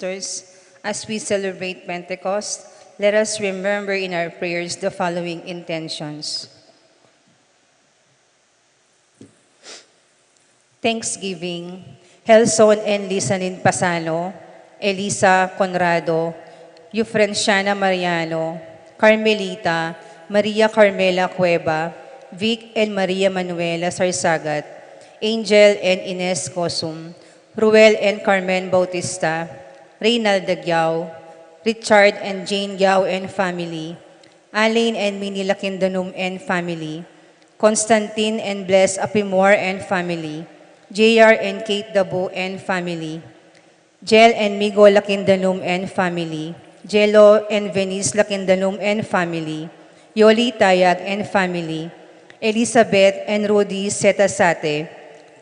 sisters, as we celebrate Pentecost, let us remember in our prayers the following intentions. Thanksgiving, Helson and Lisanin Pasano, Elisa Conrado, Eufrenciana Mariano, Carmelita, Maria Carmela Cueva, Vic and Maria Manuela Sarsagat, Angel and Ines Cosum, Ruel and Carmen Bautista, Reynald Dagyao, Richard and Jane Yao and family, Alain and Minnie Lakindanum and family, Constantine and Bless Apimor and family, JR and Kate Dabo and family, Jel and Migo Lakindanum and family, Jello and Venice Lakindanum and family, Yoli Tayag and family, Elizabeth and Rudy Setasate,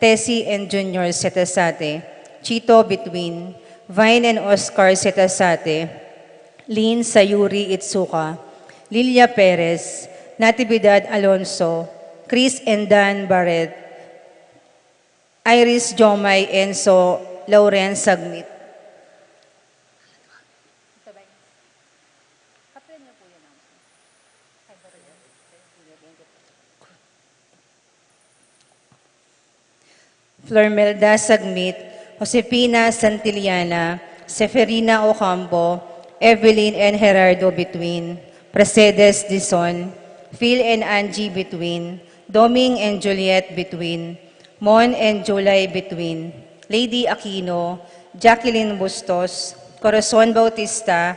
Tessie and Junior Setasate, Chito Between, Vine and Oscar Setasate, Lynn Sayuri Itsuka, Lilia Perez, Natividad Alonso, Chris and Dan Barret, Iris Jomay Enzo Lauren Sagnit. Flormelda Sagmit, Josepina Santillana, Seferina Ocampo, Evelyn and Gerardo Between, Presided DIZON, Phil and Angie Between, Doming and Juliet Between, Mon and July Between, Lady Aquino, Jacqueline Bustos, Corazon Bautista,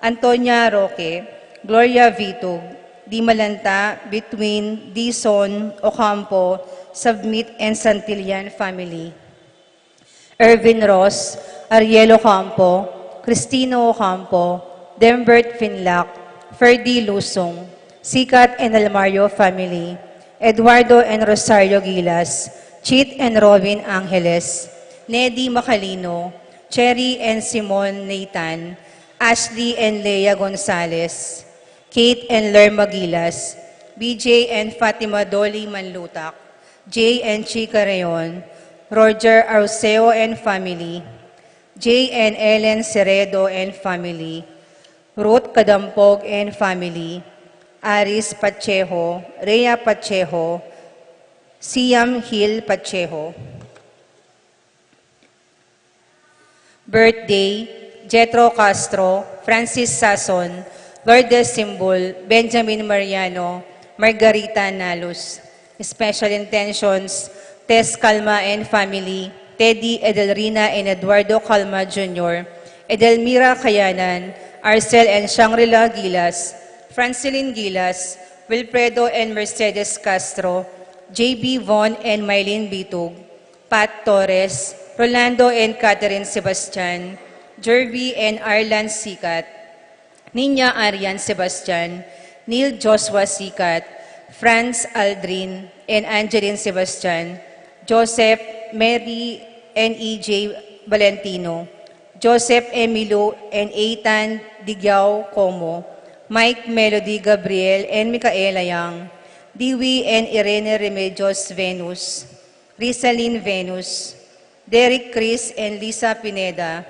Antonia Roque, Gloria Vitug, Di Malanta Between, DIZON, Ocampo, Submit and Santillan family, Ervin Ross, Ariel Ocampo, Cristino Ocampo, Dembert Finlac, Ferdy Lusong, Sikat and Almario family, Eduardo and Rosario Gilas, Chit and Robin Angeles, Nedy Macalino, Cherry and Simon Nathan, Ashley and Leia Gonzalez, Kate and Lerma Gilas, BJ and Fatima Dolly Manlutak, Jay and Chica Rayon, Roger Arceo and family, Jay and Ellen Ceredo and family, Ruth Kadampog and family, Aris Pacheco, Rhea Pacheco, Siam Hill Pacheco. Birthday, Jetro Castro, Francis Sason, Lourdes Simbol, Benjamin Mariano, Margarita Nalus. Special intentions, Tess Calma and family, Teddy Edelrina and Eduardo Calma Jr., Edelmira Kayanan, Arcel and Shangri-La Gilas, Francilin Gilas, Wilfredo and Mercedes Castro, JB Von and Mylene Bitug, Pat Torres, Rolando and Catherine Sebastian, Jervy and Arlan Sikat, Nina Arian Sebastian, Neil Joshua Sikat, Franz Aldrin and Angeline Sebastian, Joseph, Mary and EJ Valentino, Joseph Emilio and Ethan Digyao Como, Mike Melody Gabriel and Micaela Yang, Dewey and Irene Remedios Venus, Rizalyn Venus, Derek Chris and Lisa Pineda,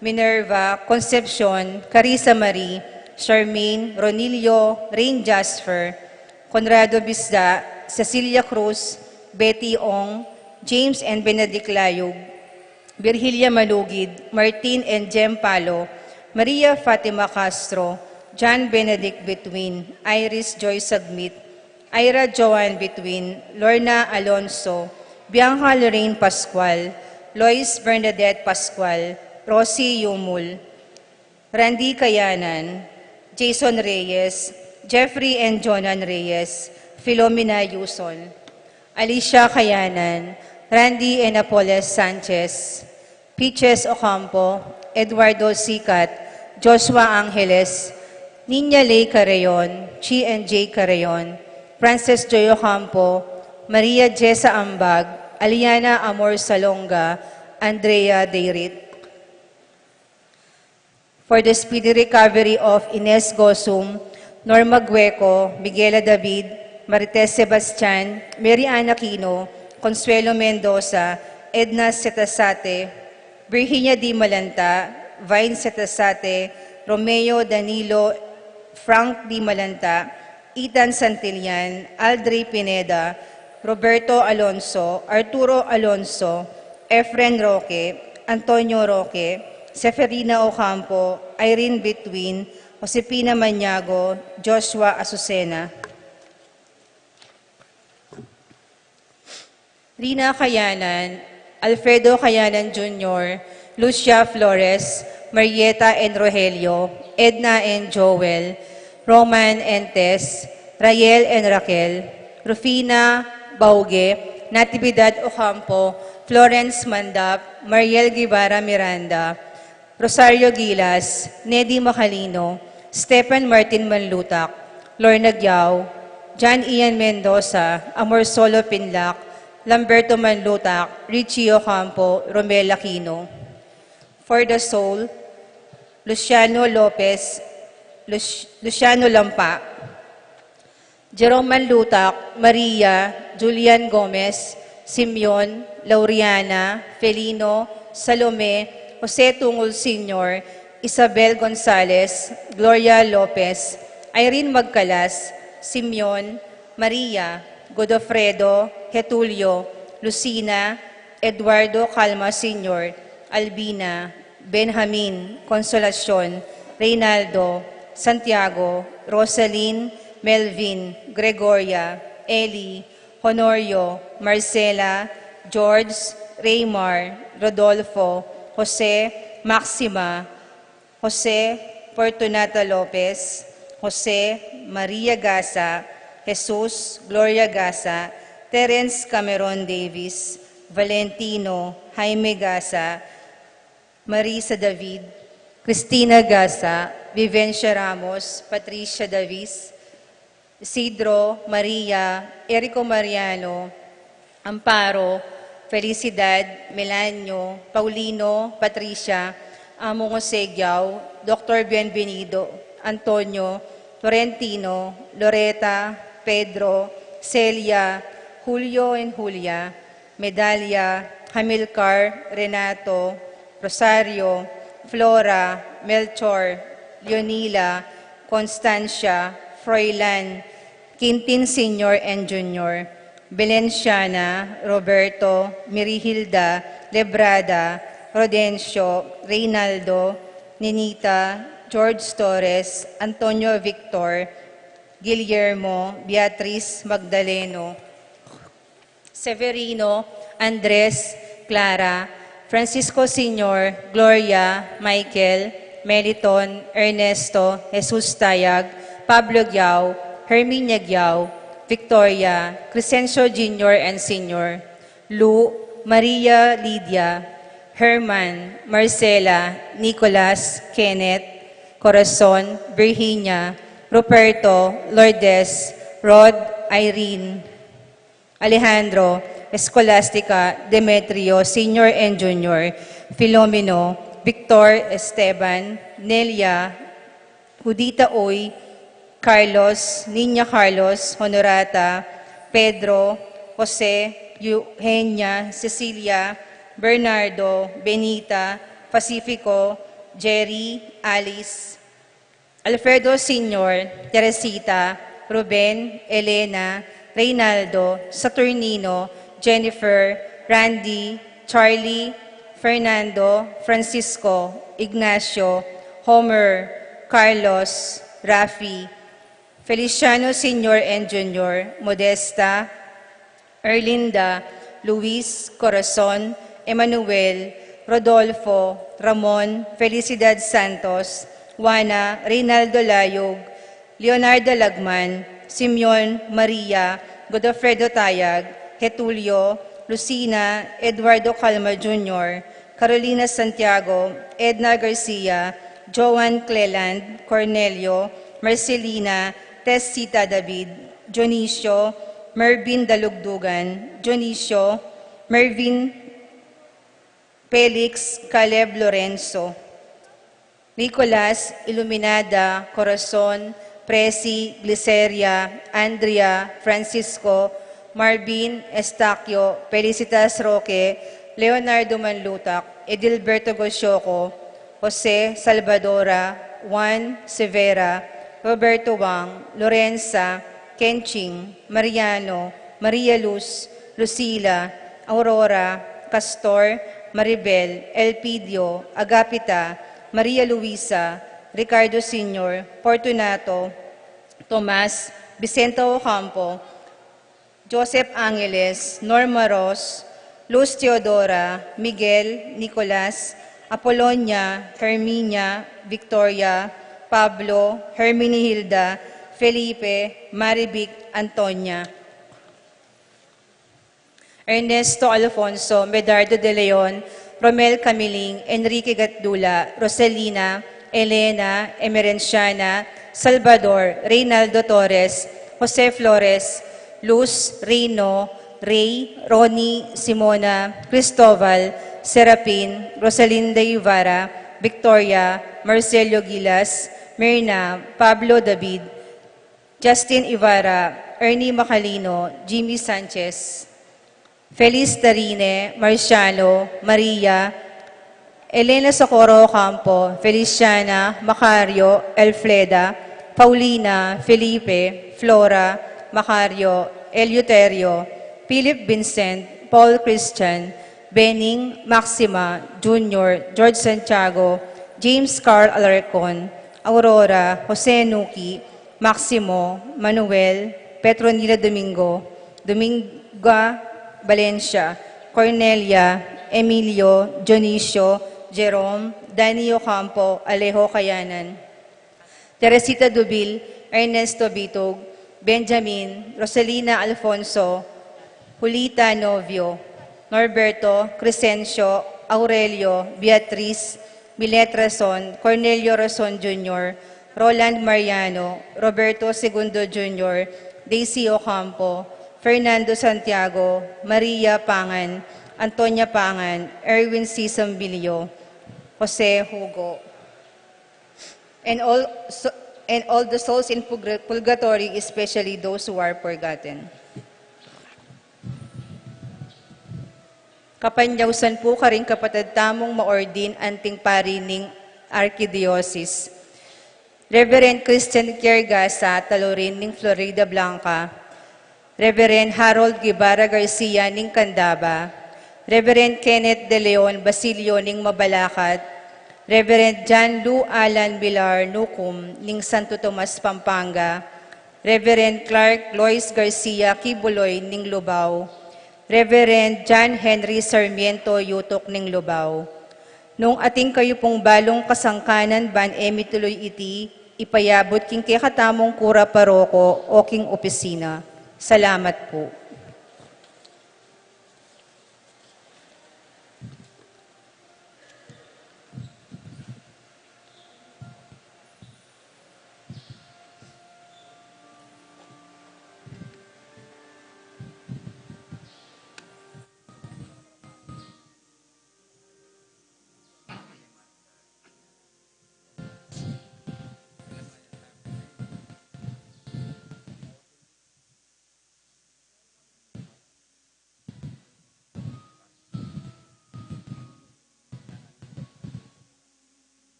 Minerva, Concepcion, Carissa Marie, Charmaine, Ronilio, Rain Jasper, Conrado Bisda, Cecilia Cruz, Betty Ong, James and Benedict Layug, Virgilia Malugid, Martin and Jem Palo, Maria Fatima Castro, John Benedict Between, Iris Joy Sagmit, Ira Joan Between, Lorna Alonso, Bianca Lorraine Pascual, Lois Bernadette Pascual, Rosie Yumul, Randy Kayanan, Jason Reyes, Jeffrey and Jonan Reyes, Philomena Yuson, Alicia Kayanan, Randy and Apoles Sanchez, Peaches Ocampo, Eduardo Sikat, Joshua Angeles, Nina Lay Carreon, Chi and J. Carreon, Frances Joy Ocampo, Maria Jessa Ambag, Aliana Amor Salonga, Andrea Deirit. For the speedy recovery of Ines Gosum, Norma Gueco, Miguela David, Marites Sebastian, Mary Ana Aquino, Consuelo Mendoza, Edna Setasate, Virginia Di Malanta, Vine Setasate, Romeo Danilo, Frank Di Malanta, Ethan Santillan, Aldri Pineda, Roberto Alonso, Arturo Alonso, Efren Roque, Antonio Roque, Seferina Ocampo, Irene Between, Josepina Maniago, Joshua Azucena. Rina Kayanan, Alfredo Kayanan Jr., Lucia Flores, Marieta and Rogelio, Edna and Joel, Roman and Tess, Rael and Raquel, Rufina Bauge, Natividad Ocampo, Florence Mandap, Mariel Guevara Miranda, Rosario Gilas, Nedy Macalino, Stephen Martin Manlutak, Lorna Gyao, John Ian Mendoza, Amor Solo Pinlac, Lamberto Manlutak, Richie Ocampo, Romel Aquino. For the soul, Luciano Lopez, Luciano Lampa, Jerome Manlutak, Maria, Julian Gomez, Simeon, Lauriana, Felino, Salome, Jose Tungol Sr., Isabel Gonzalez, Gloria Lopez, Irene Magcalas, Simeon, Maria, Godofredo, Getulio, Lucina, Eduardo Calma Sr., Albina, Benjamin, Consolacion, Reynaldo, Santiago, Rosalyn, Melvin, Gregoria, Eli, Honorio, Marcela, George, Raymar, Rodolfo, Jose, Maxima, Jose Fortunata Lopez, Jose Maria Gasa, Jesus Gloria Gasa, Terence Cameron Davis, Valentino Jaime Gasa, Marisa David, Cristina Gasa, Vivencia Ramos, Patricia Davis, Isidro Maria, Erico Mariano, Amparo, Felicidad, Melanio, Paulino, Patricia, Amo Jose Giao, Dr. Bienvenido, Antonio, Florentino, Loreta, Pedro, Celia, Julio and Julia, Medalia, Hamilcar, Renato, Rosario, Flora, Melchor, Leonila, Constancia, Froilan, Quintin Sr. and Jr., Belenciana, Roberto, Mirihilda, Lebrada, Rodencio, Reynaldo, Ninita, George Torres, Antonio Victor, Guillermo, Beatriz Magdaleno, Severino, Andres, Clara, Francisco Sr., Gloria, Michael, Meliton, Ernesto, Jesus Tayag, Pablo Gyao, Herminia Gyao, Victoria, Crescencio Jr. and Sr., Lu, Maria Lydia, Herman, Marcela, Nicolas, Kenneth, Corazon, Virginia, Ruperto, Lourdes, Rod, Irene, Alejandro, Escolastica, Demetrio, Sr. and Jr., Filomeno, Victor Esteban, Nelia, Judita Oy, Carlos, Niña Carlos, Honorata, Pedro, Jose, Eugenia, Cecilia, Bernardo, Benita, Pacifico, Jerry, Alice, Alfredo Sr., Teresita, Ruben, Elena, Reynaldo, Saturnino, Jennifer, Randy, Charlie, Fernando, Francisco, Ignacio, Homer, Carlos, Rafi, Feliciano Sr. and Jr., Modesta, Erlinda, Luis, Corazon, Emmanuel, Rodolfo, Ramon, Felicidad Santos, Juana, Reynaldo Layog, Leonardo Lagman, Simeon, Maria, Godofredo Tayag, Getulio, Lucina, Eduardo Calma Jr., Carolina Santiago, Edna Garcia, Joan Cleland, Cornelio, Marcelina, Tessita David, Dionisio, Mervin Dalugdugan, Dionisio, Mervin Felix, Caleb Lorenzo, Nicolas, Iluminada, Corazon, Presi, Gliceria, Andrea, Francisco, Marvin, Estaquio, Felicitas Roque, Leonardo Manlutak, Edilberto Gosyoco, Jose Salvadora, Juan Severa, Roberto Wang, Lorenza, Kenching, Mariano, Maria Luz, Lucila, Aurora, Castor, Maribel, Elpidio, Agapita, Maria Luisa, Ricardo Sr., Fortunato, Tomas, Vicente Ocampo, Joseph Angeles, Norma Ross, Luz Teodora, Miguel, Nicolas, Apolonia, Herminia, Victoria, Pablo, Herminihilda, Felipe, Marivic, Antonia. Ernesto Alfonso, Medardo de Leon, Romel Camiling, Enrique Gatdula, Roselina, Elena, Emerenciana, Salvador, Reynaldo Torres, Jose Flores, Luz, Rino, Ray, Ronnie, Simona, Cristobal, Serapin, Rosalinda Ibarra, Victoria, Marcelio Gilas, Myrna, Pablo David, Justin Ibarra, Ernie Macalino, Jimmy Sanchez, Feliz Tarine, Marciano, Maria, Elena Socorro Campo, Feliciana, Macario, Elfreda, Paulina, Felipe, Flora, Macario, Eleuterio, Philip Vincent, Paul Christian, Benning, Maxima, Junior, George Santiago, James Carl Alarcon, Aurora, Jose Nuki, Maximo, Manuel, Petronila Domingo, Dominga Valencia, Cornelia, Emilio, Dionisio, Jerome, Danny Ocampo, Alejo Kayanan, Teresita Dubil, Ernesto Bitog, Benjamin, Rosalina Alfonso, Julita Novio, Norberto, Crescencio, Aurelio, Beatriz, Milet Rason, Cornelio Rason Jr., Roland Mariano, Roberto Segundo Jr., Daisy Ocampo, Fernando Santiago, Maria Pangan, Antonia Pangan, Erwin C. Sambilio, Jose Hugo, and all the souls in purgatory, especially those who are forgotten. Kapanyawsan po karing kapatid tamong maordin anting parining Arkidiocese. Reverend Christian Kiergasa, Talorin ning Florida Blanca. Reverend Harold Guevara Garcia ning Candaba. Reverend Kenneth De Leon Basilio ning Mabalacat. Reverend John Lou Alan Bilar Nukum ning Santo Tomas, Pampanga. Reverend Clark Lois Garcia Kibuloy ning Lubao. Reverend John Henry Sarmiento Yutok ning Lubao. Nung ating kayo pong balong kasangkanan ban tuloy iti, ipayabot king kakatamong kura paroko o king opisina. Salamat po.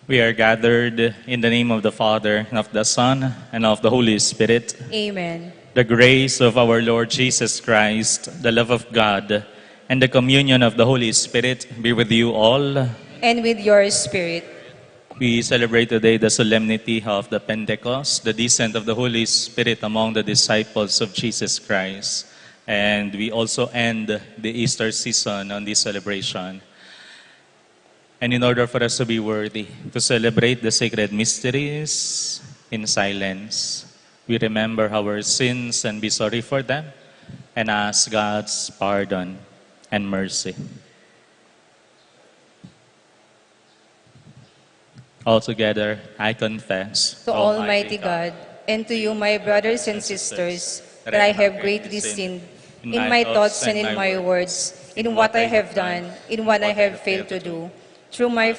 We are gathered in the name of the Father, and of the Son, and of the Holy Spirit. Amen. The grace of our Lord Jesus Christ, the love of God, and the communion of the Holy Spirit be with you all. And with your spirit. We celebrate today the solemnity of the Pentecost, the descent of the Holy Spirit among the disciples of Jesus Christ. And we also end the Easter season on this celebration. And in order for us to be worthy to celebrate the sacred mysteries in silence, we remember our sins and be sorry for them and ask God's pardon and mercy. Altogether, I confess To Almighty God, and to you, my brothers and sisters, that I have greatly sinned in my thoughts and in my words, in what I have done, in what I have failed to do, through my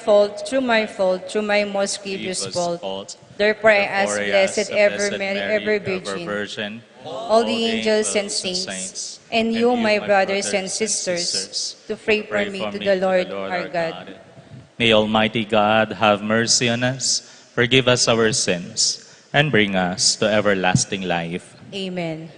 most grievous fault. Therefore I ask Blessed Ever Mary, ever Virgin, all the angels and saints, and you, my brothers and sisters, to pray for me to the Lord our God. May Almighty God have mercy on us, forgive us our sins, and bring us to everlasting life. Amen.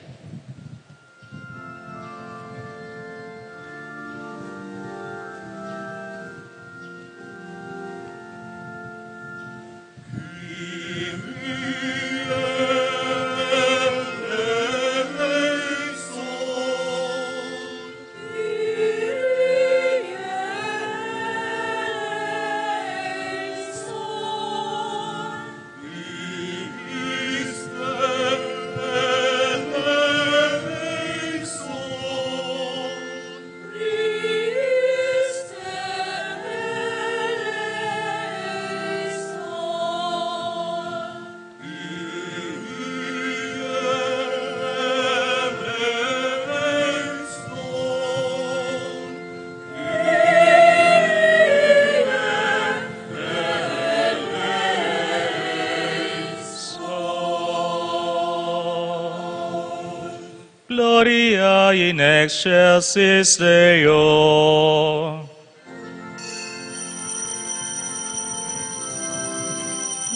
Gloria in excelsis Deo.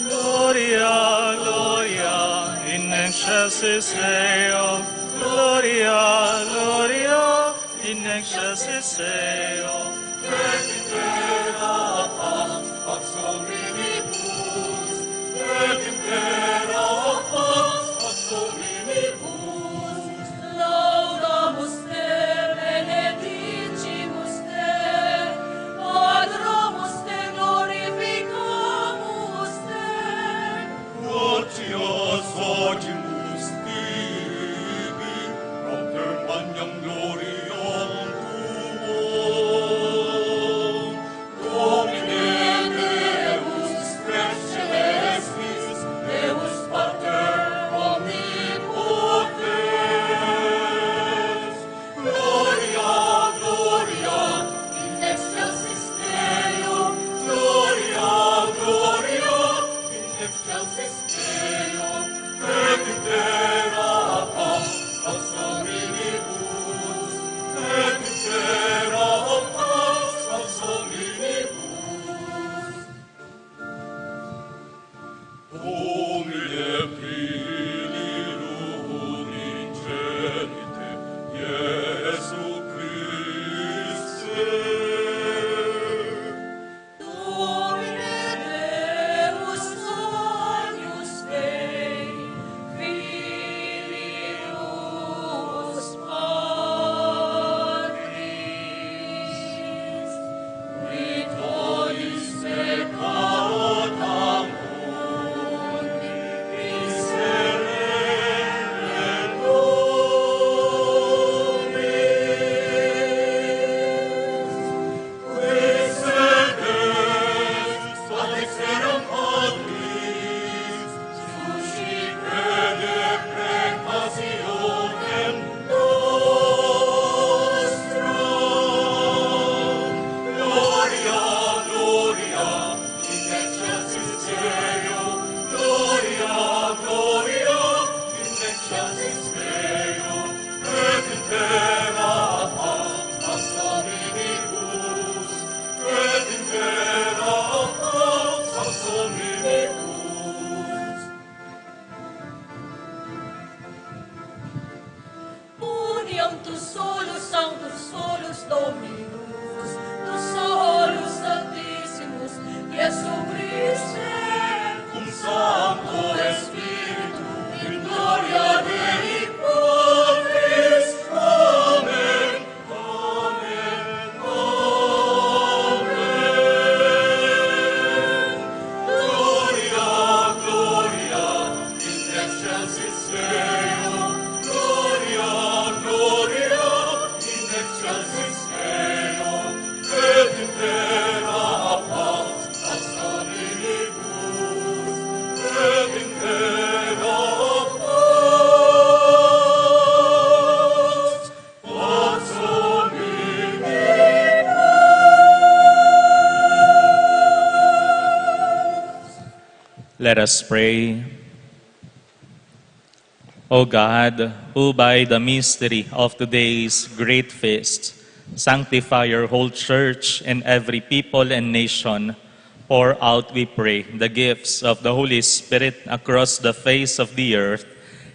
Gloria, Gloria in excelsis Deo. Gloria, Gloria in excelsis Deo. Laudamus te, benedicimus te, adoramus te, glorificamus te. Gratias agimus tibi, propter magnam gloriam tuum. Domine Deus, precedestis, Deus Sanctus solus, Sanctus solus Dominus, tu solus Sanctissimus, Iesu Christe, Cum Sancto Spiritu, in gloria Dei Patris. Amen. Amen. Amen. Gloria, gloria, in excelsis Deo. Gloria, gloria, in excelsis Deo. Et in terra paz, hasta Dominibus. Et in terra paz, pax Dominibus. Let us pray. O God, who by the mystery of today's great feast sanctify your whole church and every people and nation, pour out, we pray, the gifts of the Holy Spirit across the face of the earth,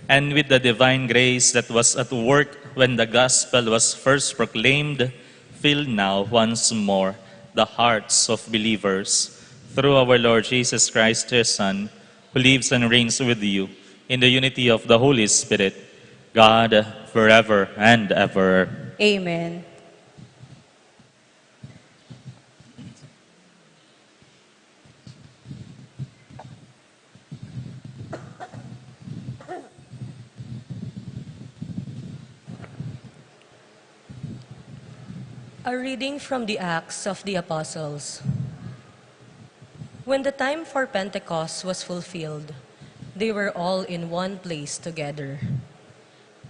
and with the divine grace that was at work when the gospel was first proclaimed, fill now once more the hearts of believers. Through our Lord Jesus Christ, your Son, who lives and reigns with you in the unity of the Holy Spirit, God, forever and ever. Amen. A reading from the Acts of the Apostles. When the time for Pentecost was fulfilled, they were all in one place together.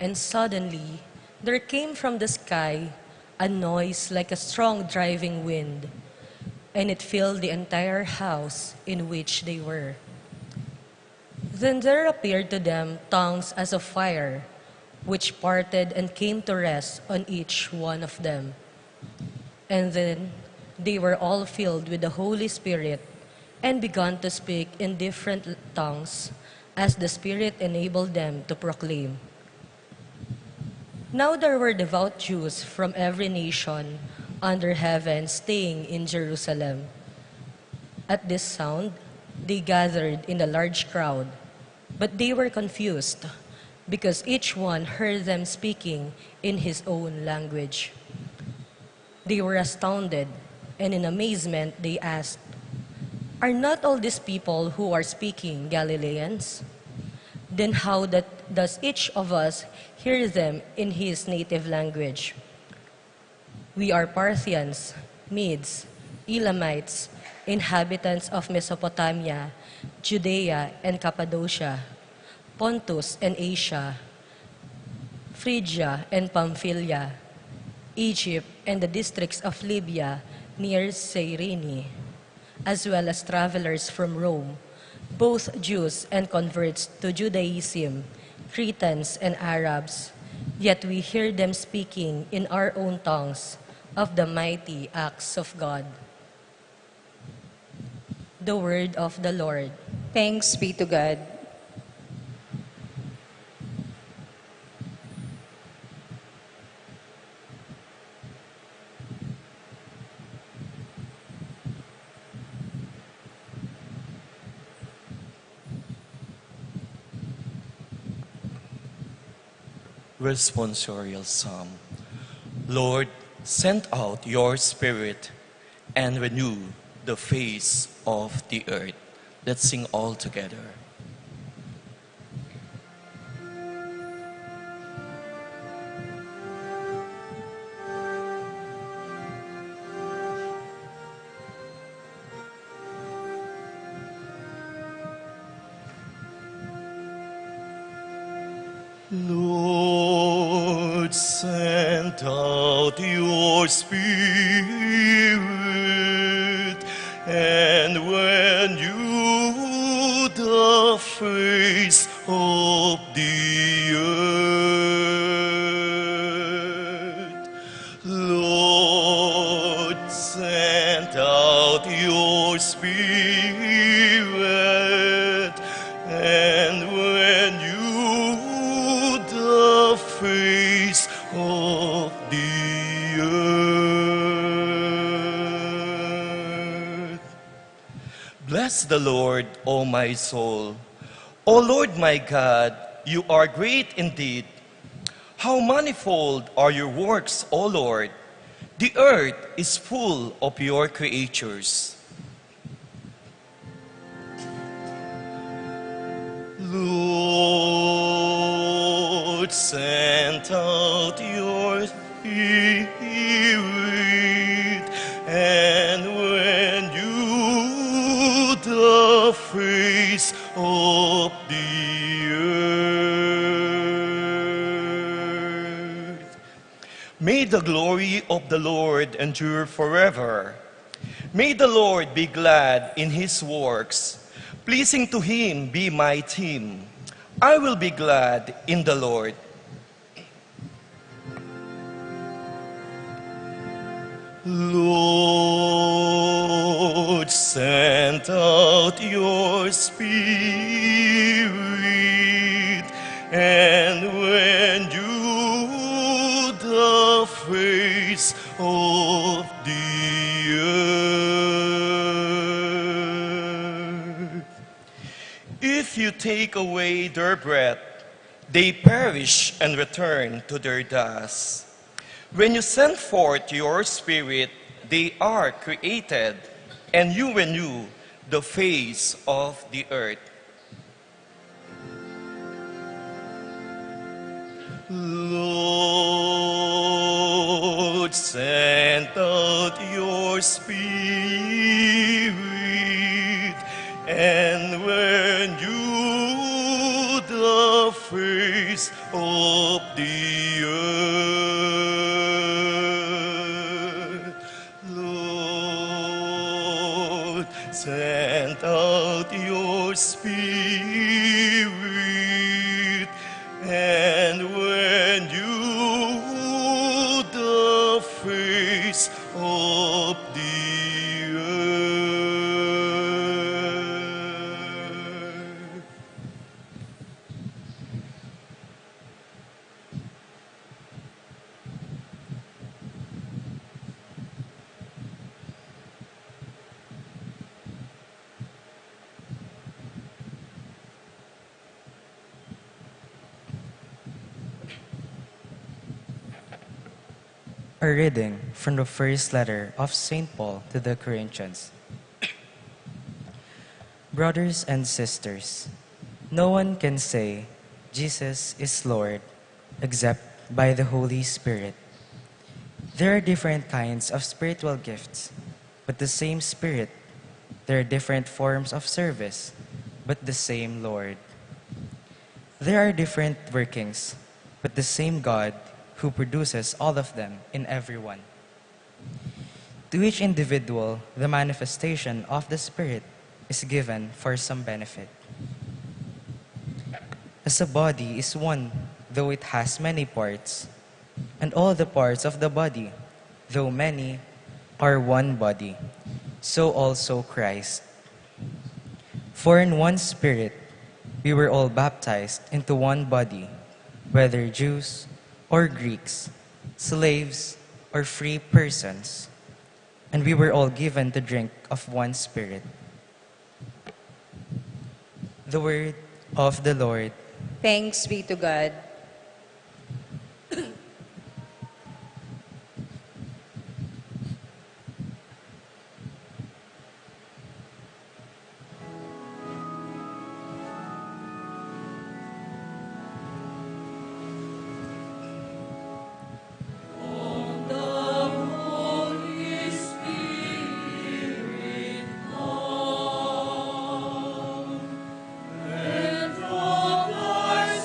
And suddenly, there came from the sky a noise like a strong driving wind, and it filled the entire house in which they were. Then there appeared to them tongues as of fire, which parted and came to rest on each one of them. And then they were all filled with the Holy Spirit and began to speak in different tongues as the Spirit enabled them to proclaim. Now there were devout Jews from every nation under heaven staying in Jerusalem. At this sound, they gathered in a large crowd, but they were confused because each one heard them speaking in his own language. They were astounded, and in amazement they asked, "Are not all these people who are speaking Galileans? Then how does each of us hear them in his native language? We are Parthians, Medes, Elamites, inhabitants of Mesopotamia, Judea and Cappadocia, Pontus and Asia, Phrygia and Pamphylia, Egypt and the districts of Libya near Cyrene, as well as travelers from Rome, both Jews and converts to Judaism, Cretans and Arabs, yet we hear them speaking in our own tongues of the mighty acts of God." The word of the Lord. Thanks be to God. Responsorial Psalm. Lord, send out your Spirit and renew the face of the earth. Let's sing all together. Lord, send out your Spirit, and when you the face of the earth, Lord, send out your Spirit, and when you the face of the earth. Bless the Lord, O my soul. O Lord my God, you are great indeed. How manifold are your works, O Lord! The earth is full of your creatures. Lord, send out your spirit, and when you the face of the earth. May the glory of the Lord endure forever. May the Lord be glad in his works. Pleasing to him be my theme. I will be glad in the Lord. Lord, send out your spirit, and when you the face of the earth. If you take away their breath, they perish and return to their dust. When you send forth your spirit, they are created, and you renew the face of the earth. Lord, send out your spirit, and when you the face of the earth, Lord, send out your spirit, and when you the face of the earth. A reading from the first letter of St. Paul to the Corinthians. Brothers and sisters, no one can say Jesus is Lord except by the Holy Spirit. There are different kinds of spiritual gifts, but the same Spirit. There are different forms of service, but the same Lord. There are different workings, but the same God who produces all of them in everyone. To each individual, the manifestation of the Spirit is given for some benefit. As a body is one, though it has many parts, and all the parts of the body, though many, are one body, so also Christ. For in one Spirit we were all baptized into one body, whether Jews or Greeks, slaves or free persons, and we were all given to drink of one Spirit. The word of the Lord. Thanks be to God. And from thy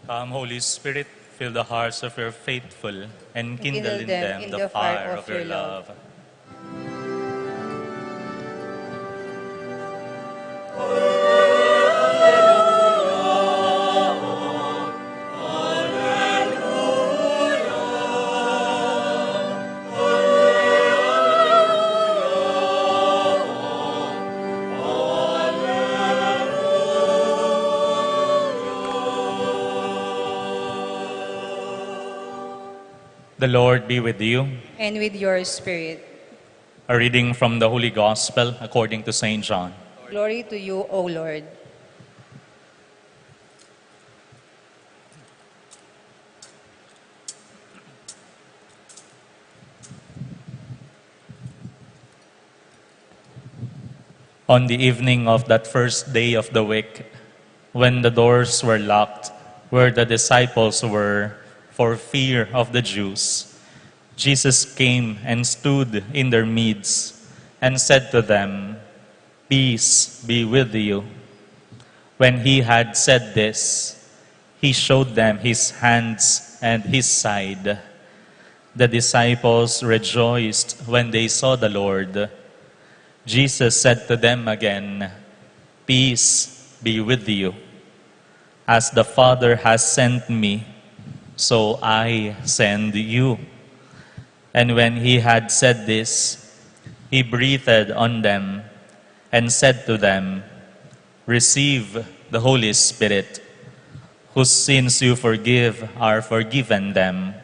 Come, Holy Spirit, fill the hearts of your faithful and kindle in them in the fire of your love. The Lord be with you. And with your spirit. A reading from the Holy Gospel according to St. John. Glory to you, O Lord. On the evening of that first day of the week, when the doors were locked, where the disciples were, for fear of the Jews, Jesus came and stood in their midst and said to them, "Peace be with you." When he had said this, he showed them his hands and his side. The disciples rejoiced when they saw the Lord. Jesus said to them again, "Peace be with you. As the Father has sent me, so I send you." And when he had said this, he breathed on them and said to them, "Receive the Holy Spirit. Whose sins you forgive are forgiven them,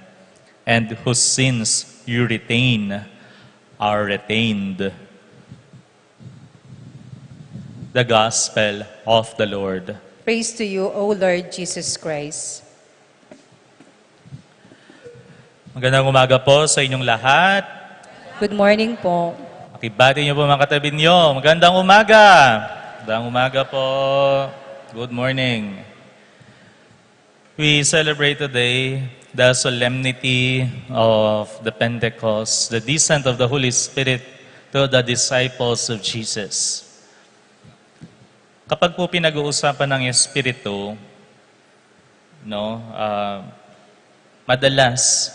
and whose sins you retain are retained." The Gospel of the Lord. Praise to you, O Lord Jesus Christ. Magandang umaga po sa inyong lahat. Good morning po. Pakibati niyo po mga katabi niyo. Magandang umaga. Magandang umaga po. Good morning. We celebrate today the solemnity of the Pentecost, the descent of the Holy Spirit to the disciples of Jesus. Kapag po pinag-uusapan ng Espiritu, madalas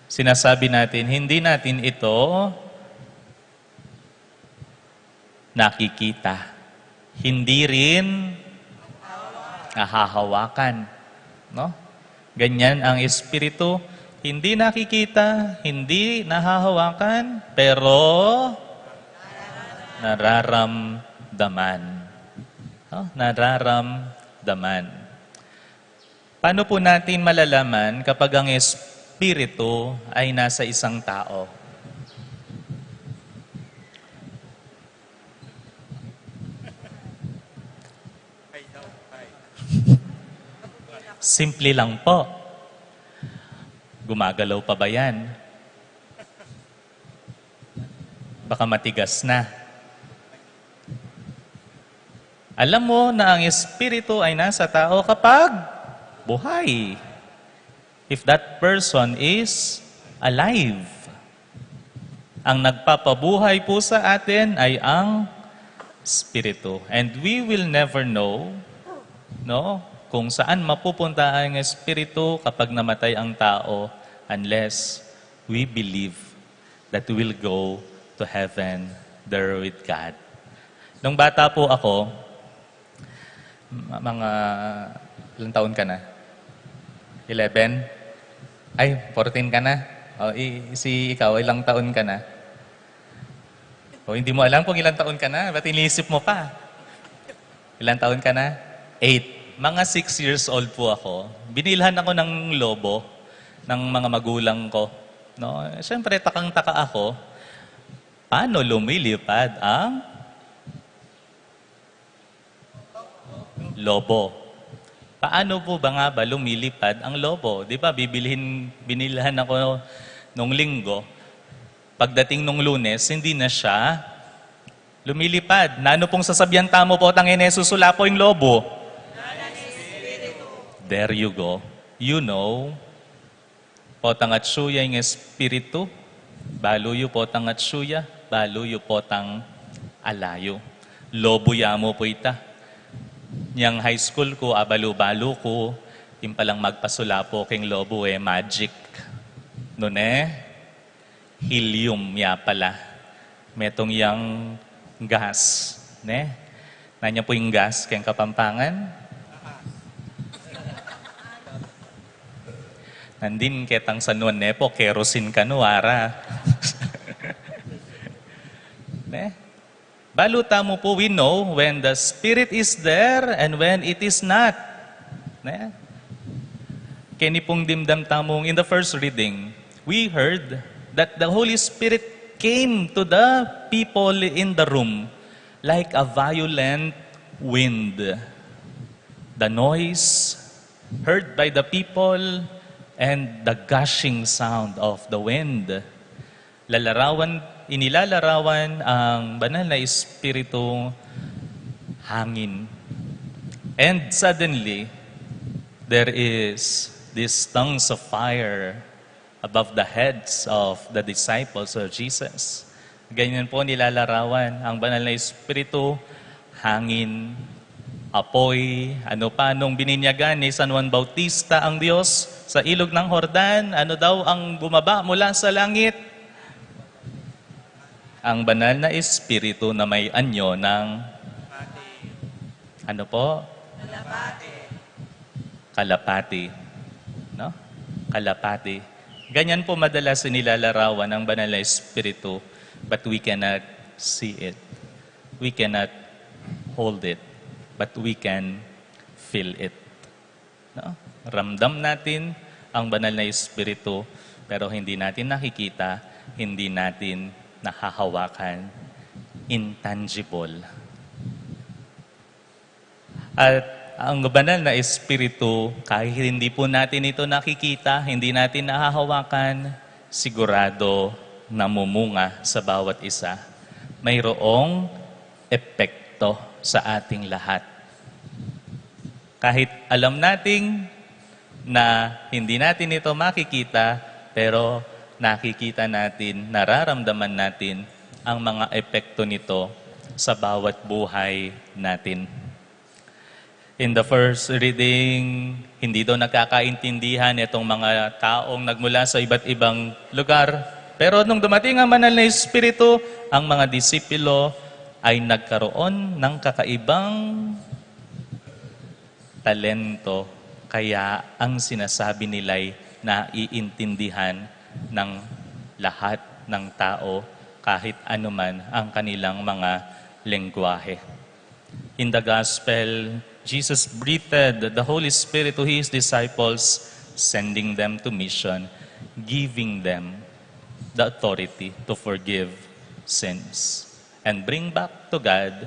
sinasabi natin, hindi natin ito nakikita. Hindi rin nahahawakan. No? Ganyan ang Espiritu, hindi nakikita, hindi nahahawakan, pero nararamdaman. Nararamdaman. Paano po natin malalaman kapag ang Espiritu ay nasa isang tao? Simple lang po. Gumagalaw pa ba yan? Baka matigas na. Alam mo na ang Espiritu ay nasa tao kapag buhay. If that person is alive. Ang nagpapabuhay po sa atin ay ang Espiritu. And we will never know, kung saan mapupunta ang Espiritu kapag namatay ang tao unless we believe that we will go to heaven there with God. Nung bata po ako, mga ilang taon ka na? 11? Ay, 14 ka na? Ikaw, ilang taon ka na? Hindi mo alam kung ilang taon ka na. Ba't iniisip mo pa? Ilang taon ka na? 8. Mga 6 years old po ako. Binilhan ako ng lobo ng mga magulang ko. Siyempre, takang-taka ako. Paano lumilipad ang lobo? Paano po ba nga ba lumilipad ang lobo? Di ba, binilhan ako nung linggo. Pagdating nung Lunes, hindi na siya lumilipad. Nano pong sasabihan tamo po, tangin susula po yung lobo? There you go. You know, potang at suya yung espiritu, baluyo potang at suya, baluyo potang alayo. Lobo yamo po ita. Niyang high school ko, abalo-balo ko, Yung palang magpasulapo king lobo magic. No helium ya pala. Metong yang gas. Nanya po yung gas kayong Kapampangan. Nandin ketang sanuan po, kerosene kanuara. Baluta mo po, we know when the Spirit is there and when it is not. Kini pong dimdam tamong in the first reading, we heard that the Holy Spirit came to the people in the room like a violent wind. The noise heard by the people and the gushing sound of the wind. Inilalarawan ang banal na Espiritu hangin. And suddenly, there is these tongues of fire above the heads of the disciples of Jesus. Ganyan po nilalarawan ang banal na Espiritu, hangin, apoy, ano pa nung bininyagan ni San Juan Bautista ang Diyos sa ilog ng Jordan, ano daw ang bumaba mula sa langit? Ang banal na Espiritu na may anyo ng ano po? Kalapati. No? Kalapati. Ganyan po madalas nilalarawan ang banal na Espiritu, but we cannot see it. We cannot hold it, but we can feel it. No? Ramdam natin ang banal na Espiritu, pero hindi natin nakikita, hindi natin nahahawakan. Intangible. At ang banal na Espiritu, kahit hindi po natin ito nakikita, hindi natin nahahawakan, sigurado namumunga sa bawat isa. Mayroong epekto sa ating lahat. Kahit alam nating na hindi natin ito makikita, pero nakikita natin, nararamdaman natin ang mga epekto nito sa bawat buhay natin. In the first reading, hindi daw nakakaintindihan itong mga taong nagmula sa iba't ibang lugar. Pero nung dumating ang banal na Espiritu, ang mga disipulo ay nagkaroon ng kakaibang talento. Kaya ang sinasabi nila'y naiintindihan ng lahat ng tao kahit anuman ang kanilang mga lengguwahe. In the Gospel, Jesus breathed the Holy Spirit to His disciples, sending them to mission, giving them the authority to forgive sins and bring back to God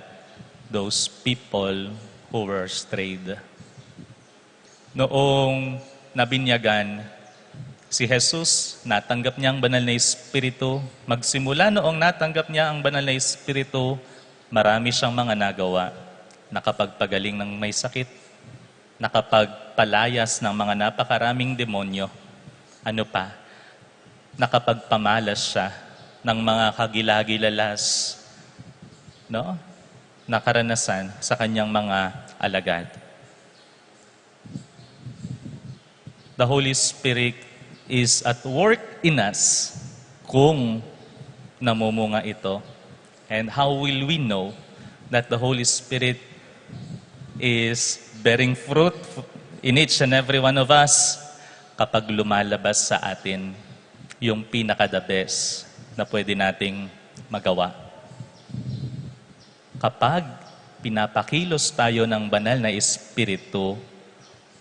those people who were strayed. Noong nabinyagan si Jesus, natanggap niya ang banal na Espiritu. Magsimula noong natanggap niya ang banal na Espiritu, marami siyang mga nagawa. Nakapagpagaling ng may sakit, nakapagpalayas ng mga napakaraming demonyo. Ano pa? Nakapagpamalas siya ng mga kagilagilalas, no? Na karanasan sa kanyang mga alagad. The Holy Spirit is at work in us kung namumunga ito. And how will we know that the Holy Spirit is bearing fruit in each and every one of us kapag lumalabas sa atin yung pinaka-the best na pwede nating magawa. Kapag pinapakilos tayo ng banal na Espiritu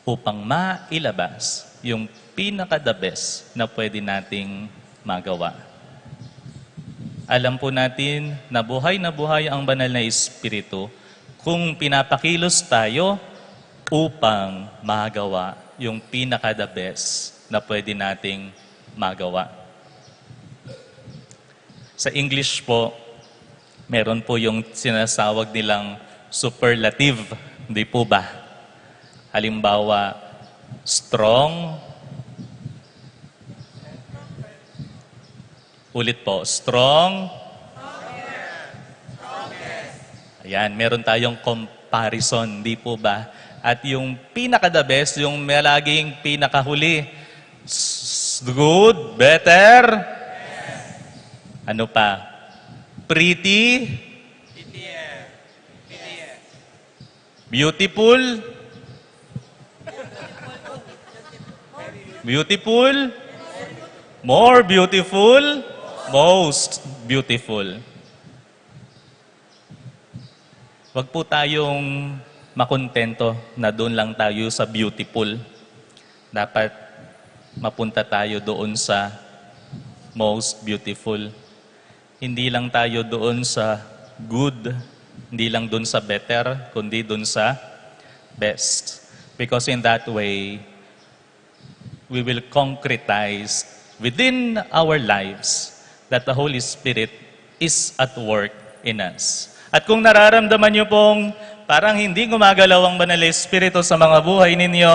upang mailabas yung pinaka-the best na pwede nating magawa. Alam po natin na buhay ang banal na Espiritu kung pinapakilos tayo upang magawa yung pinaka-the best na pwede nating magawa. Sa English po, meron po yung sinasawag nilang superlative, hindi po ba? Halimbawa, strong. Ulit po, strong. Ayan, meron tayong comparison, di po ba? At yung pinaka-the best, yung may laging pinakahuli. Good, better. Ano pa? Pretty. Beautiful. Beautiful. More beautiful. Most beautiful. Wag po tayong makontento na doon lang tayo sa beautiful. Dapat mapunta tayo doon sa most beautiful. Hindi lang tayo doon sa good, hindi lang doon sa better, kundi doon sa best. Because in that way, we will concretize within our lives that the Holy Spirit is at work in us. At kung nararamdaman niyo pong parang hindi gumagalaw ang Banal na Espiritu sa mga buhay ninyo,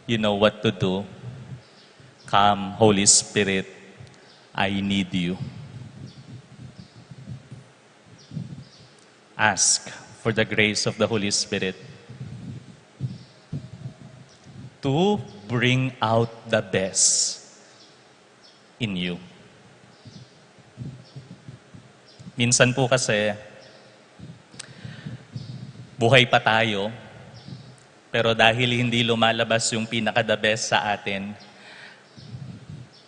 you know what to do. Come, Holy Spirit, I need you. Ask for the grace of the Holy Spirit to bring out the best in you. Minsan po kasi, buhay pa tayo, pero dahil hindi lumalabas yung pinaka-the best sa atin,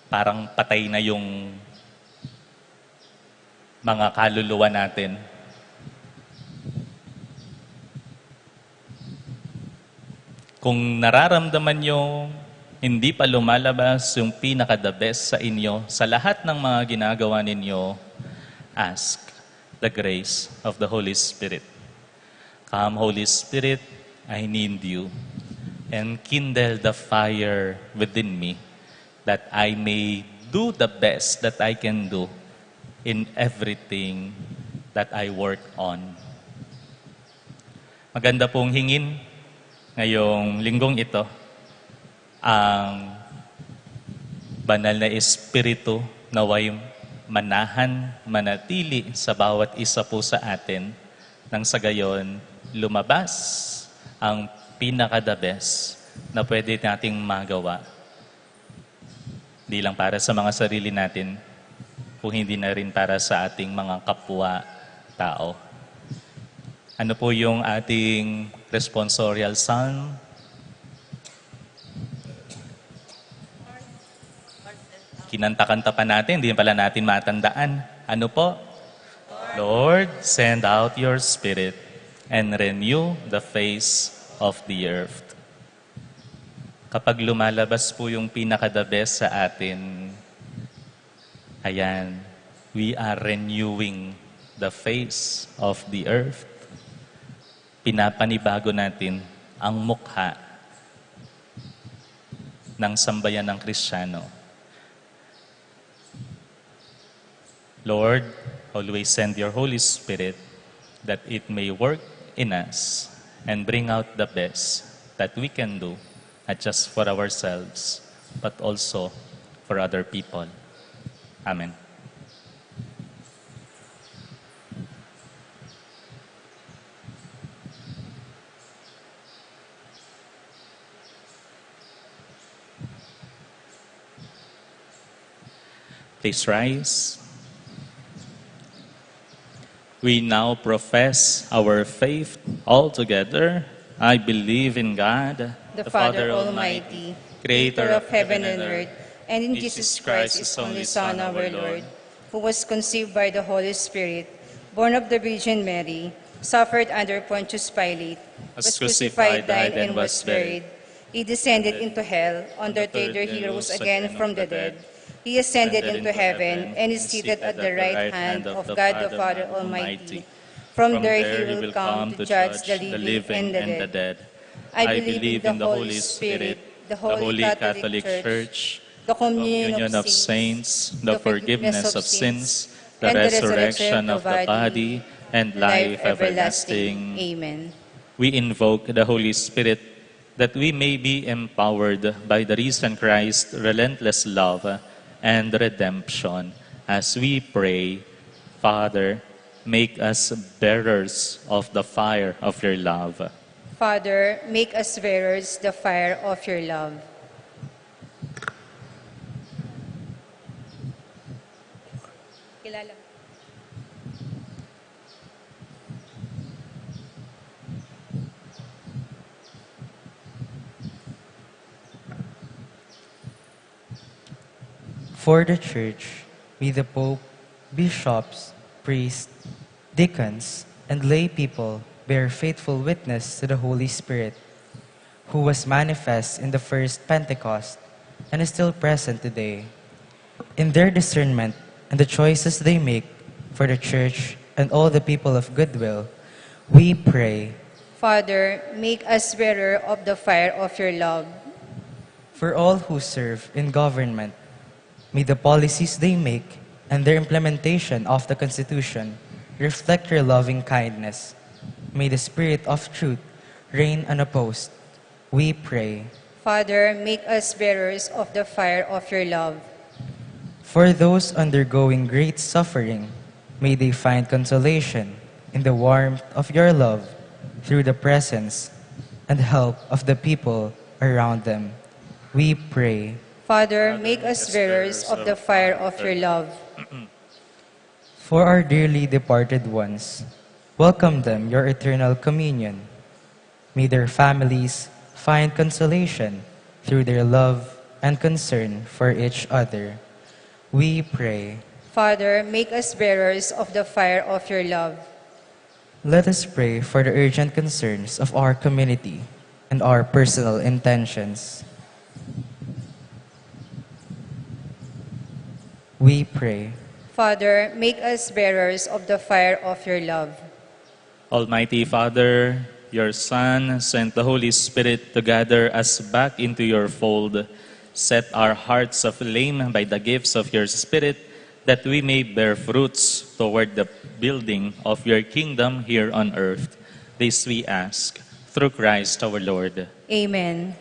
parang patay na yung mga kaluluwa natin. Kung nararamdaman nyo, hindi pa lumalabas yung pinaka-the best sa inyo, sa lahat ng mga ginagawa ninyo, ask the grace of the Holy Spirit. Come, Holy Spirit, I need you. And kindle the fire within me that I may do the best that I can do in everything that I work on. Maganda pong hingin ngayong linggong ito ang banal na Espiritu naway manahan, manatili sa bawat isa po sa atin nang sa gayon lumabas ang pinaka-the best na pwede nating magawa. Di lang para sa mga sarili natin, kung hindi na rin para sa ating mga kapwa-tao. Ano po yung ating responsorial psalm? Kinanta-kanta pa natin, hindi pala natin matandaan. Ano po? Lord, send out your Spirit and renew the face of the earth. Kapag lumalabas po yung pinaka-the best sa atin, ayan, we are renewing the face of the earth. Pinapanibago natin ang mukha ng sambayan ng Kristiyano. Lord, always send your Holy Spirit that it may work in us and bring out the best that we can do, not just for ourselves, but also for other people. Amen. Please rise. We now profess our faith all together. I believe in God, the Father Almighty, creator of heaven and earth, and in Jesus Christ, his only Son, our Lord, who was conceived by the Holy Spirit, born of the Virgin Mary, suffered under Pontius Pilate, was crucified, died, and was buried. He descended into hell. On the third day he rose again from the dead. He ascended into heaven and is seated at the right hand of God the Father Almighty. From there he will come to judge the living and the dead. I believe in the Holy Spirit, the Holy Catholic Church, the communion of saints, the forgiveness of sins, the resurrection of the body, and life everlasting. Amen. We invoke the Holy Spirit that we may be empowered by the risen Christ's relentless love and redemption as we pray, Father, make us bearers of the fire of your love. Father, make us bearers the fire of your love. Kilala. For the Church, may the Pope, bishops, priests, deacons, and lay people bear faithful witness to the Holy Spirit, who was manifest in the first Pentecost and is still present today. In their discernment and the choices they make for the Church and all the people of goodwill, we pray. Father, make us bearer of the fire of your love. For all who serve in government, may the policies they make and their implementation of the Constitution reflect your loving kindness. May the Spirit of truth reign unopposed. We pray. Father, make us bearers of the fire of your love. For those undergoing great suffering, may they find consolation in the warmth of your love through the presence and help of the people around them. We pray. Father, make us bearers of the fire of your love. For our dearly departed ones, welcome them your eternal communion. May their families find consolation through their love and concern for each other. We pray. Father, make us bearers of the fire of your love. Let us pray for the urgent concerns of our community and our personal intentions. We pray. Father, make us bearers of the fire of your love. Almighty Father, your Son sent the Holy Spirit to gather us back into your fold. Set our hearts aflame by the gifts of your Spirit, that we may bear fruits toward the building of your kingdom here on earth. This we ask, through Christ our Lord. Amen.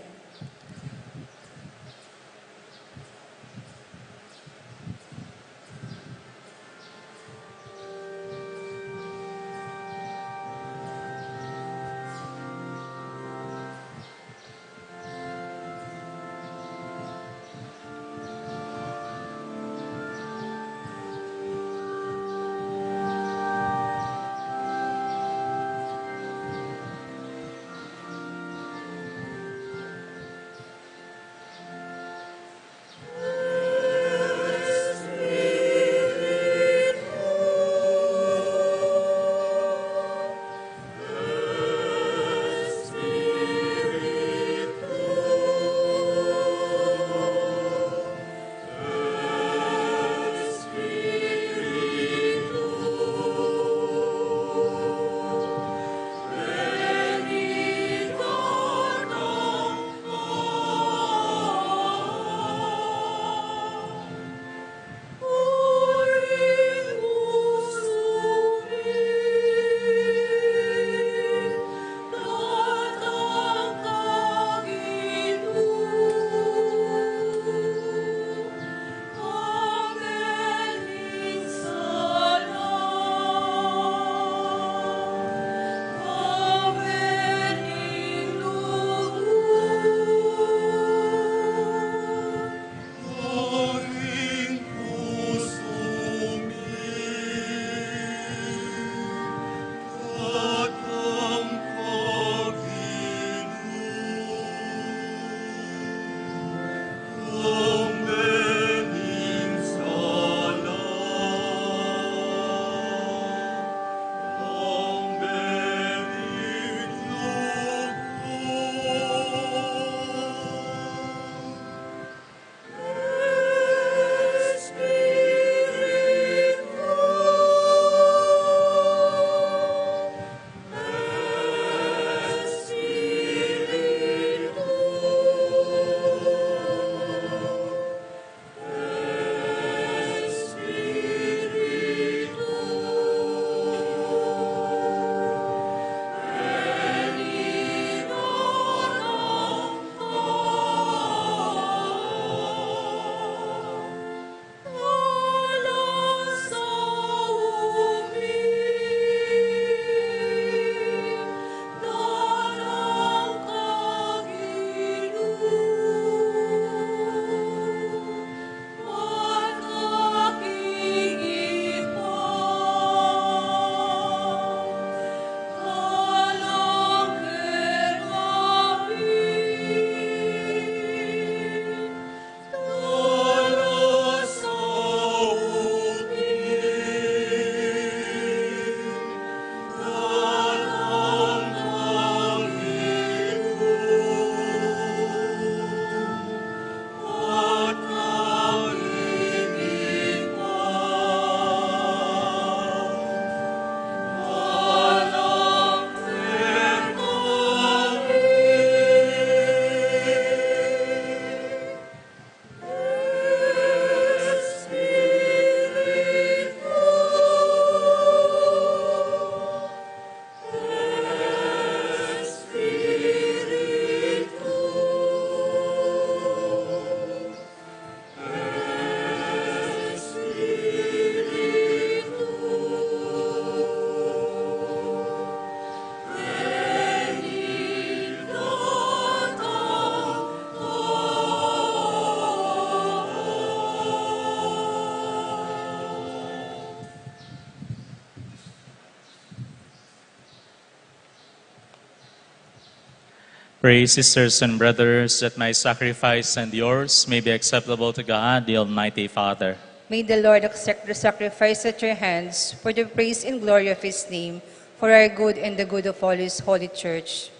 Pray, sisters and brothers, that my sacrifice and yours may be acceptable to God, the Almighty Father. May the Lord accept the sacrifice at your hands for the praise and glory of his name, for our good and the good of all his holy church.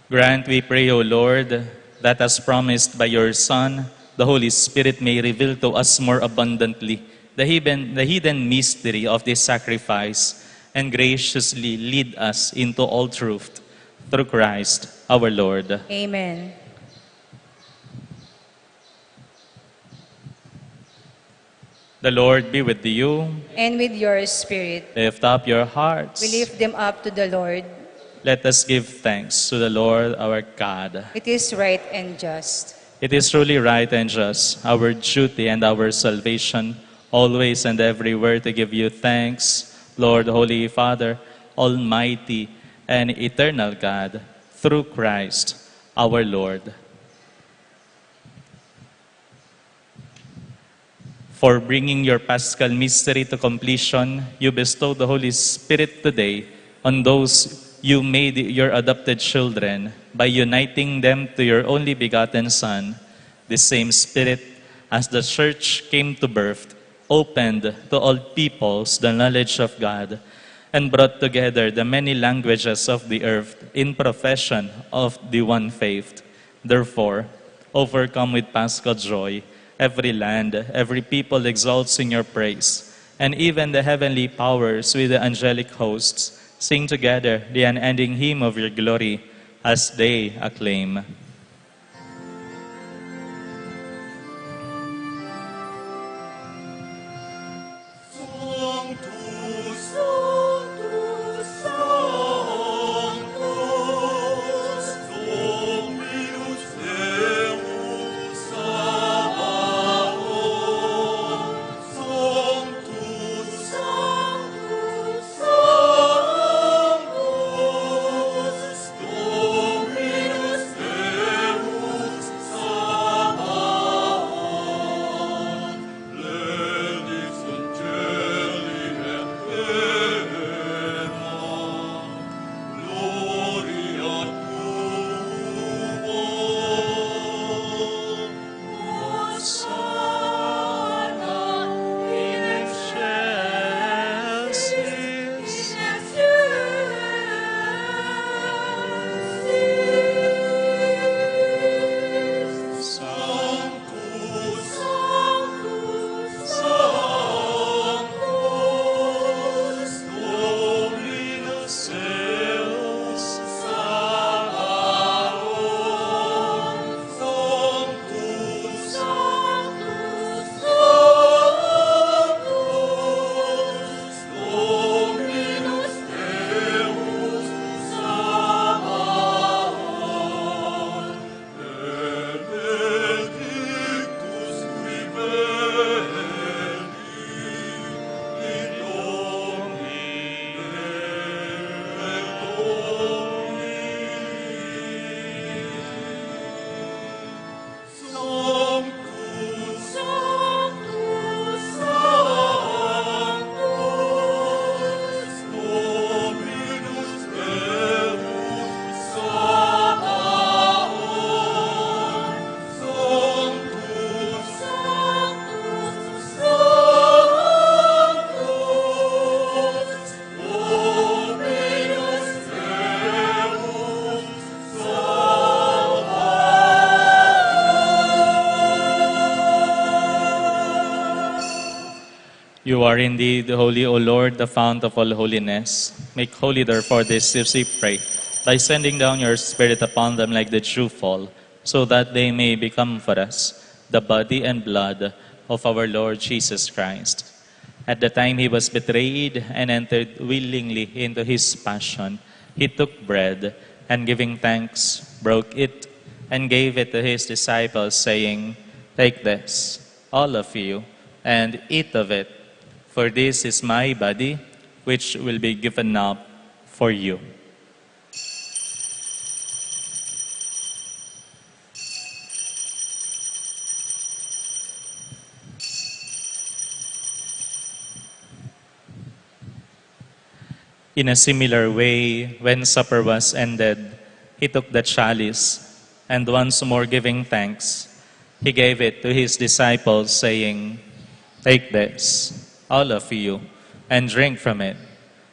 Grant, we pray, O Lord, that as promised by your Son, the Holy Spirit may reveal to us more abundantly the hidden mystery of this sacrifice and graciously lead us into all truth. Through Christ our Lord. Amen. The Lord be with you. And with your spirit, Lift up your hearts. we lift them up to the Lord. Let us give thanks to the Lord our God. It is right and just. It is truly right and just, our duty and our salvation, always and everywhere to give you thanks, Lord, Holy Father, Almighty and eternal God, through Christ our Lord. For bringing your Paschal mystery to completion, you bestowed the Holy Spirit today on those you made your adopted children by uniting them to your only begotten Son. The same Spirit, as the Church came to birth, opened to all peoples the knowledge of God and brought together the many languages of the earth in profession of the one faith. Therefore, overcome with Paschal joy, every land, every people exalts in your praise, and even the heavenly powers with the angelic hosts sing together the unending hymn of your glory as they acclaim. Sanctus, Sanctus, Sanctus, Dominus Deus Sabaoth. Sanctus, Sanctus, Sanctus, Dominus Deus Sabaoth. Ledix angeli et plena, gloria tuo. Hosanna in excelsis, Sanctus, Sanctus, Sanctus, Dominus Deus Sabaoth. Sanctus, Sanctus, Sanctus, Dominus Deus Sabaoth. Benedictus qui veni in nomine Domini. Sanctus, Sanctus, Sanctus, Dominus Deus Sabaoth. Sanctus, Sanctus, Sanctus, Dominus Deus You are indeed holy, O Lord, the fount of all holiness. Make holy, therefore, these gifts, we pray, by sending down your Spirit upon them like the dewfall, so that they may become for us the body and blood of our Lord Jesus Christ. At the time he was betrayed and entered willingly into his passion, he took bread, and giving thanks, broke it, and gave it to his disciples, saying, "Take this, all of you, and eat of it, for this is my body, which will be given up for you." In a similar way, when supper was ended, he took the chalice, and once more giving thanks, he gave it to his disciples, saying, "Take this, all of you, and drink from it.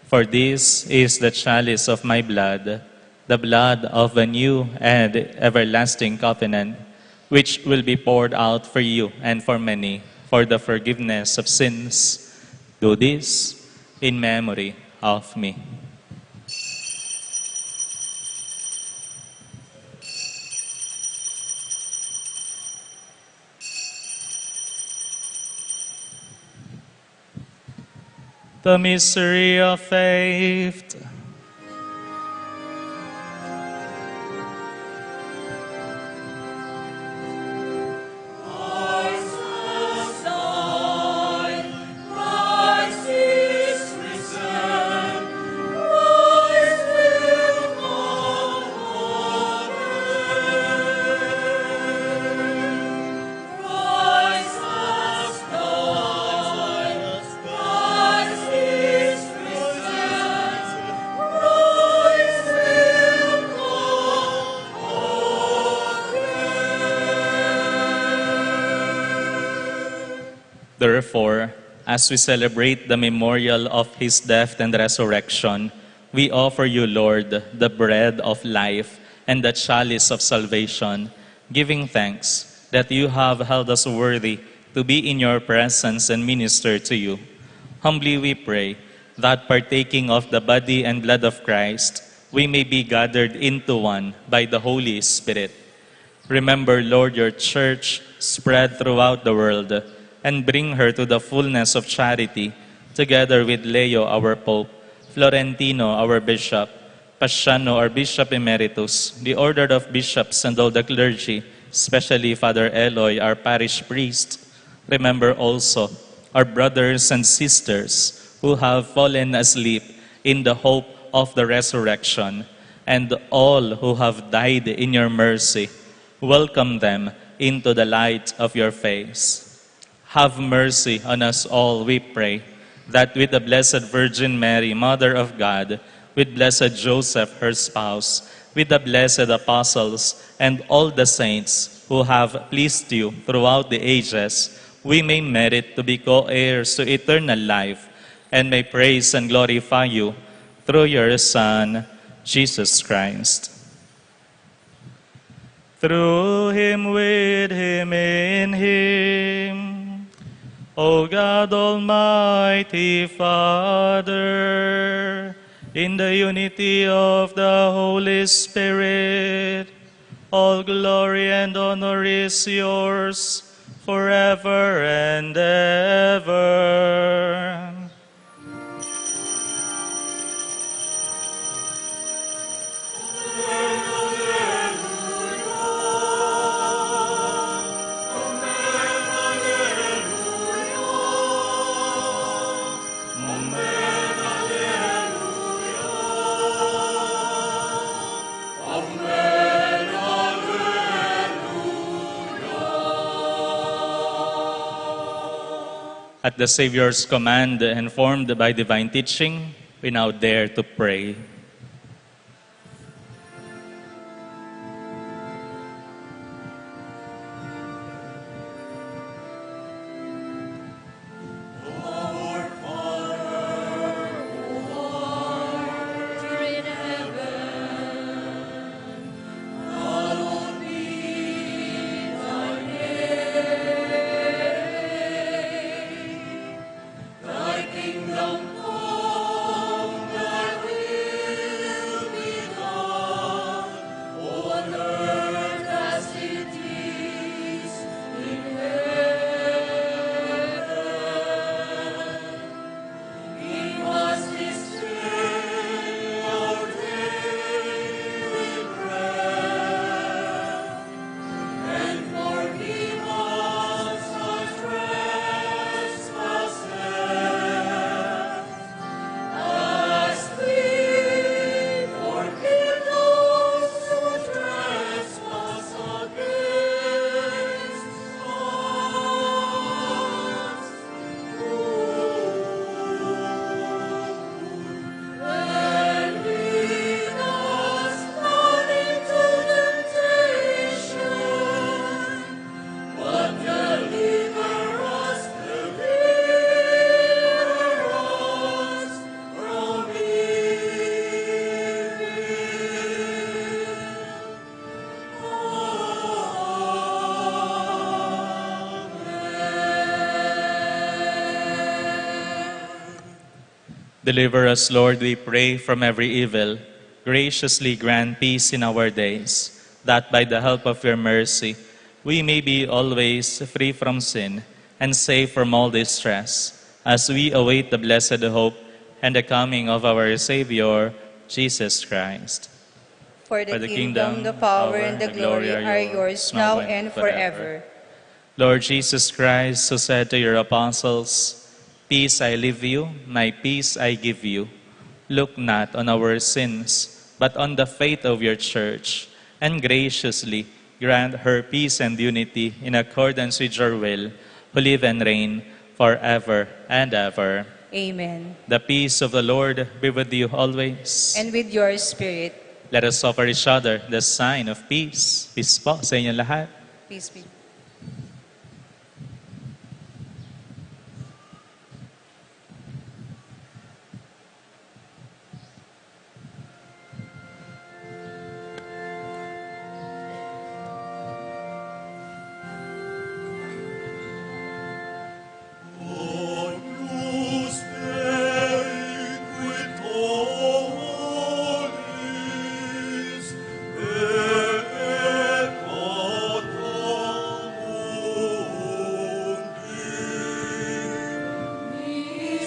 For this is the chalice of my blood, the blood of a new and everlasting covenant, which will be poured out for you and for many for the forgiveness of sins. Do this in memory of me." The mystery of faith. Christ is risen. Christ will come again. Christ has died. Christ is risen. Christ will come again. Therefore, as we celebrate the memorial of his death and resurrection, we offer you, Lord, the bread of life and the chalice of salvation, giving thanks that you have held us worthy to be in your presence and minister to you. Humbly we pray that partaking of the body and blood of Christ, we may be gathered into one by the Holy Spirit. Remember, Lord, your church spread throughout the world, and bring her to the fullness of charity, together with Leo, our Pope, Florentino, our Bishop, Paciano, our Bishop Emeritus, the order of bishops and all the clergy, especially Father Eloy, our parish priest. Remember also our brothers and sisters who have fallen asleep in the hope of the resurrection, and all who have died in your mercy. Welcome them into the light of your face. Have mercy on us all, we pray, that with the Blessed Virgin Mary, Mother of God, with Blessed Joseph, her spouse, with the blessed apostles, and all the saints who have pleased you throughout the ages, we may merit to be co-heirs to eternal life, and may praise and glorify you through your Son, Jesus Christ. Through him, with him, in him, O God, Almighty Father, in the unity of the Holy Spirit, all glory and honor is yours forever and ever. At the Savior's command, informed by divine teaching, we now dare to pray. Thy kingdom come, thy will Deliver us, Lord, we pray, from every evil. Graciously grant peace in our days, that by the help of your mercy, we may be always free from sin and safe from all distress, as we await the blessed hope and the coming of our Savior, Jesus Christ. For the kingdom, the power, and the glory are yours now and forever. Lord Jesus Christ, who said to your apostles, "Peace I leave you, my peace I give you," look not on our sins, but on the faith of your church, and graciously grant her peace and unity in accordance with your will, who live and reign forever and ever. Amen. The peace of the Lord be with you always. And with your spirit, Let us offer each other the sign of peace. Peace po sa inyong lahat. peace be. Agnus Dei quid tollis, et peccata mundi. Miserere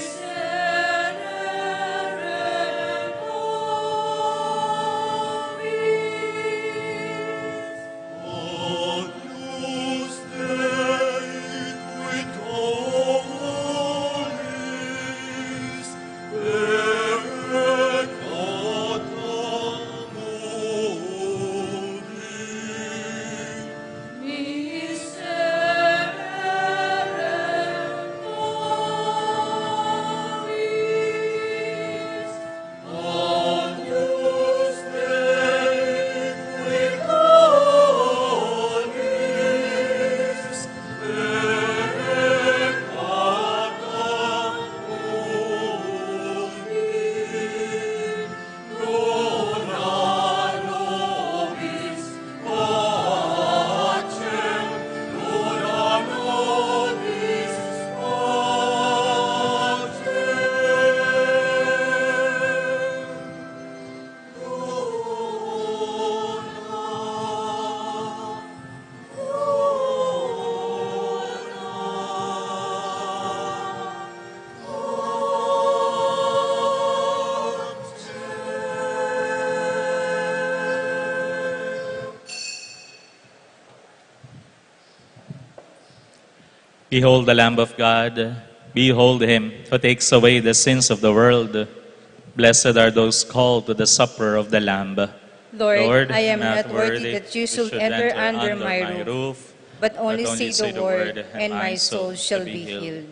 Agnus Dei quid tollis, et peccata mundi. Miserere nobis. Agnus Dei quid tollis, et peccata mundi. Dona nobis pacem, dona nobis Behold the Lamb of God. Behold him who takes away the sins of the world. Blessed are those called to the supper of the Lamb. Lord, I am not worthy that you should enter under my roof, but only say the word, and my soul shall be healed.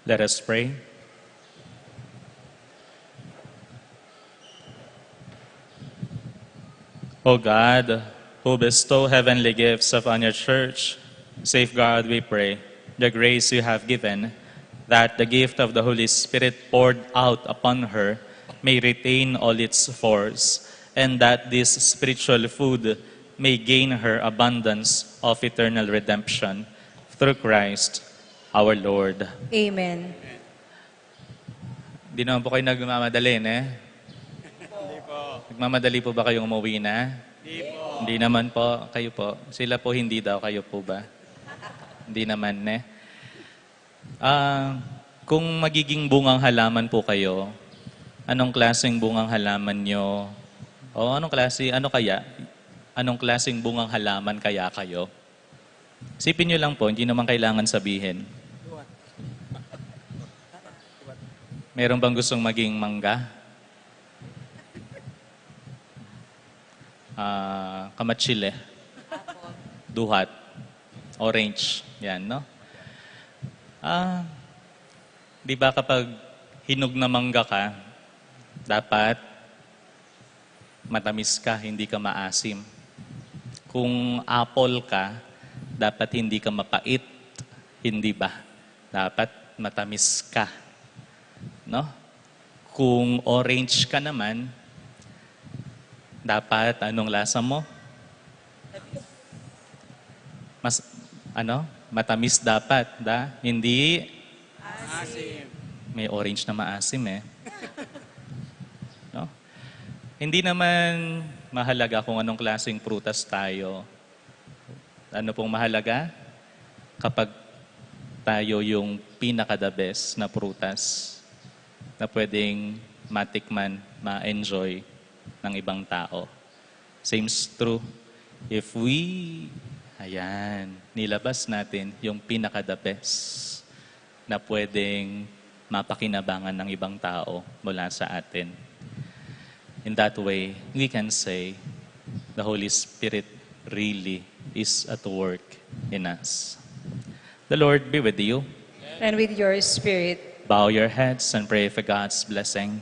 Let us pray. O God, who bestow heavenly gifts upon your church, safeguard, we pray, the grace you have given, that the gift of the Holy Spirit poured out upon her may retain all its force, and that this spiritual food may gain her abundance of eternal redemption through Christ our Lord. Amen. Di naman po kayo nagmamadali, ne? Nagmamadali po ba kayong umuwi na? Hindi naman po. Kayo po. Sila po hindi daw. Kayo po ba? Hindi naman, ne? Kung magiging bungang halaman po kayo, anong klaseng bungang halaman nyo? O anong klaseng bungang halaman kaya kayo? Isipin nyo lang po, hindi naman kailangan sabihin. Meron bang gustong maging mangga? Kamatsile, duhat, orange, yan, no? Di ba kapag hinog na mangga ka, dapat matamis ka, hindi ka maasim. Kung apple ka, dapat hindi ka mapait, hindi ba? Dapat matamis ka, no? Kung orange ka naman, dapat anong lasa mo? Matamis dapat, hindi asim. May orange na maasim eh. No? Hindi naman mahalaga kung anong klaseng prutas tayo. Ano pong mahalaga? Kapag tayo yung pinaka-the best na prutas na pwedeng matikman, ma-enjoy ng ibang tao. Seems true. If we, nilabas natin yung pinaka-the best na pwedeng mapakinabangan ng ibang tao mula sa atin. In that way, we can say the Holy Spirit really is at work in us. The Lord be with you. And with your spirit. Bow your heads and pray for God's blessing.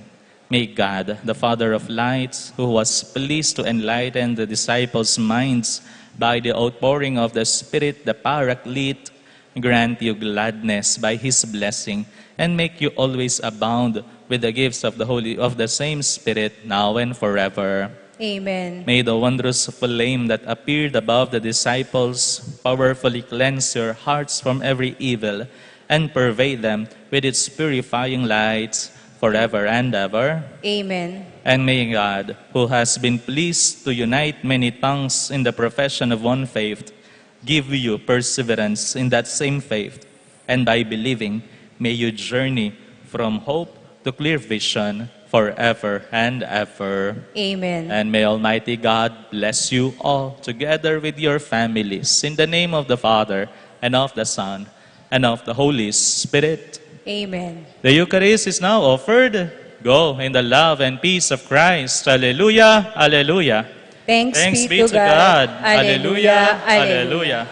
May God, the Father of lights, who was pleased to enlighten the disciples' minds by the outpouring of the Spirit, the Paraclete, grant you gladness by His blessing, and make you always abound with the gifts of the same Spirit, now and forever. Amen. May the wondrous flame that appeared above the disciples powerfully cleanse your hearts from every evil, and pervade them with its purifying light, forever and ever. Amen. And may God, who has been pleased to unite many tongues in the profession of one faith, give you perseverance in that same faith, and by believing, may you journey from hope to clear vision forever and ever. Amen. And may Almighty God bless you all together with your families. In the name of the Father, and of the Son, and of the Holy Spirit. Amen. The Eucharist is now offered. Go in the love and peace of Christ. Alleluia, alleluia. Thanks Thanks be to God. Alleluia, alleluia.